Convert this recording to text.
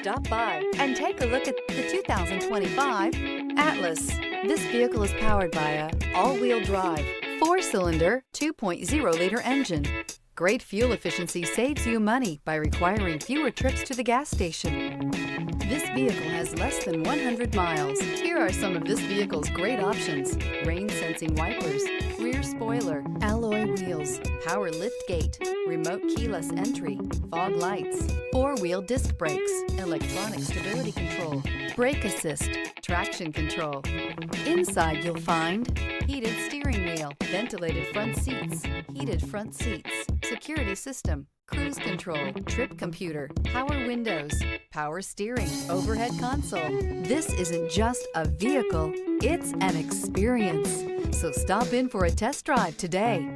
Stop by and take a look at the 2025 Atlas. This vehicle is powered by a all-wheel drive, 4-cylinder, 2.0-liter engine. Great fuel efficiency saves you money by requiring fewer trips to the gas station. This vehicle has less than 100 miles. Here are some of this vehicle's great options: rain-sensing wipers, rear spoiler, alloy wheels, power lift gate, remote keyless entry, fog lights, 4-wheel disc brakes, electronic stability control, brake assist, traction control. Inside you'll find heated steering wheel, ventilated front seats, heated front seats, security system, cruise control, trip computer, power windows, power steering, overhead console. This isn't just a vehicle, it's an experience. So stop in for a test drive today.